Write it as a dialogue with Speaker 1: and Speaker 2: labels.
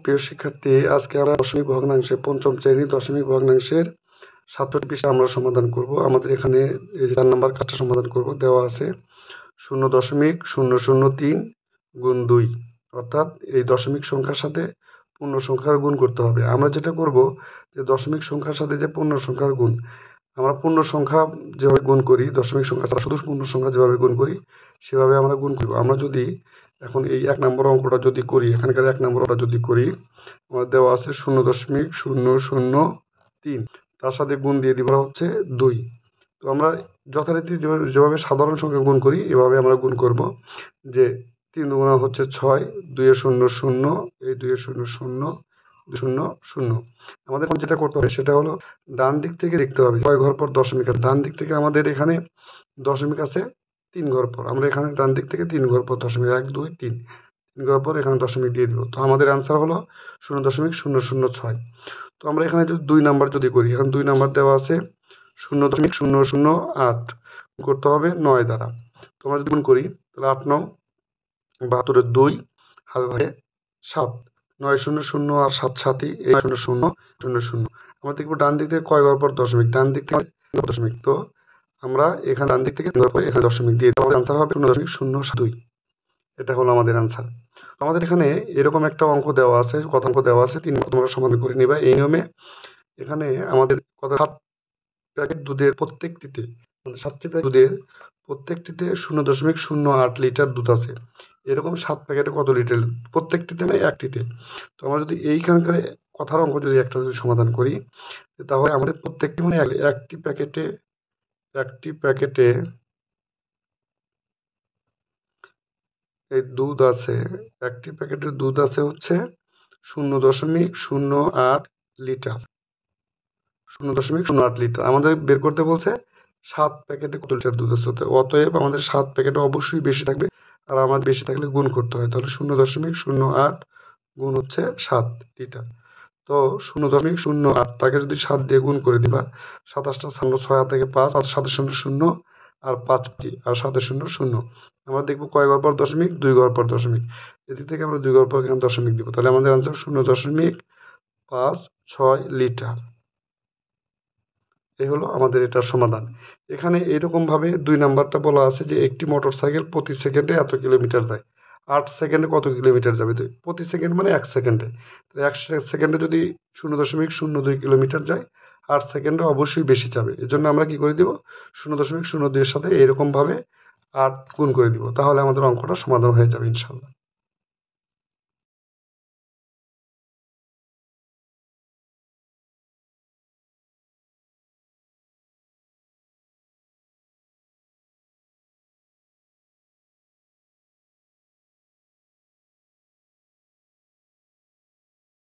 Speaker 1: প্রিয় শিক্ষার্থী, আজকে আমরা দশমিক ভগ্নাংশে পঞ্চম শ্রেণী দশমিক ভগ্নাংশের 67 পৃষ্ঠা আমরা সমাধান করব। আমাদের এখানে এই 4 নম্বর কাজটা সমাধান করব। দেওয়া আছে 0.003 গুণ 2, অর্থাৎ এই দশমিক সংখ্যার সাথে পূর্ণ সংখ্যার গুণ করতে হবে। আমরা যেটা করব যে দশমিক সংখ্যার সাথে যে পূর্ণ সংখ্যার গুণ, আমরা পূর্ণ সংখ্যা যেভাবে গুণ করি, দশমিক সংখ্যা ছাড়া শুধু পূর্ণ সংখ্যা যেভাবে গুণ করি সেভাবে আমরা গুণ করব। আমরা যদি এখন এই 1 নম্বর অঙ্কটা যদি করি, এখানকার 1 নম্বরটা যদি করি, আমার দেওয়া আছে 0.003, তার সাথে গুণ দিয়ে দিব হচ্ছে 2। তো আমরা যথারীতি যেভাবে সাধারণ সংখ্যা গুণ করি এভাবে আমরা গুণ করব। যে 3 দুগুণা হচ্ছে 6, 2 এর 0 0, এই 2 এর 0 0, 0 0। আমাদের যেটা করতে হবে সেটা হলো ডান দিক থেকে দেখতে হবে কয় ঘর পর দশমিক আছে। ডান দিক থেকে আমাদের এখানে দশমিক আছে 3 ঘর পর। আমরা এখানে ডান দিক থেকে 3 ঘর পর দশমিক 1 2 3 ঘর পর এখানে দশমিক দিয়ে দিব। তো আমাদের অ্যান্সার হলো 0.006। তো আমরা এখানে যদি 2 নাম্বার যদি করি, এখানে 2 নাম্বার দেওয়া আছে 0.008, করতে হবে 9 দ্বারা। তো আমরা যদি গুণ করি তাহলে 8 9 72 2 হাতে থাকে 7, 9 0 0 আর 7 7ই, এই 0 0 0 0। আমরা দেখবো ডান দিক থেকে কয় ঘর পর দশমিক, ডান দিক থেকে দশমিক। তো আমরা এখানে ডান দিক থেকে এখানে দশমিক দিয়ে আমাদের অ্যান্সার হবে 0.002। এটা হলো আমাদের অ্যান্সার। আমাদের এখানে এরকম একটা অঙ্ক দেওয়া আছে, কত অঙ্ক দেওয়া আছে, 3 তোমরা সমাধান করে নিবা এই নিয়মে। এখানে আমাদের 7 প্যাকেট দুধের প্রত্যেকটিতে, মানে 7টি প্যাকেট দুধের প্রত্যেকটিতে 0.08 লিটার দুধ আছে। এরকম 7 প্যাকেটে কত লিটার? প্রত্যেকটিতে না, একটিতে। তো আমরা যদি এইখানকার কথার অঙ্ক যদি একটা যদি সমাধান করি, তাহলে আমাদের প্রত্যেকটি মানে একটি প্যাকেটে এই দুধ আছে, একটি প্যাকেটের দুধ আছে হচ্ছে 0.08 লিটার। 0.08 লিটার আমাদের বের করতে বলছে 7 প্যাকেটে কত লিটার দুধ আছে। অতএব আমাদের 7 প্যাকেটে অবশ্যই বেশি থাকবে, আর আমাদের বেশি থাকলে গুণ করতে হয়। তাহলে 0.08 গুণ হচ্ছে 7 লিটার। তো 0.08 তাকে যদি 7 দিয়ে গুণ করে দিবা, 27টা 6 থেকে 5, 7 0 0 আর 5টি, আর 7 0 0। আমরা দেখবো কয় ঘর পর দশমিক, 2 ঘর পর দশমিক। এদিক থেকে আমরা 2 ঘর পর এখানে দশমিক দিব। তাহলে আমাদের আনসার 0.56 লিটার। এই হলো আমাদের এটার সমাধান। এখানে এরকম ভাবে 2 নাম্বারটা বলা আছে যে একটি মোটরসাইকেল প্রতি সেকেন্ডে এত কিলোমিটার যায়। 8 সেকেন্ডে কত কিলোমিটার যাবে? প্রতি সেকেন্ড মানে 1 সেকেন্ডে। তো 1 সেকেন্ডে যদি 0.02 কিলোমিটার যায়, 8 সেকেন্ডে অবশ্যই বেশি যাবে। এজন্য আমরা কি করে দিব? 0.02 এর সাথে এরকম ভাবে 8 গুণ করে দিব। তাহলে আমাদের অঙ্কটা সমাধান হয়ে যাবে ইনশাআল্লাহ।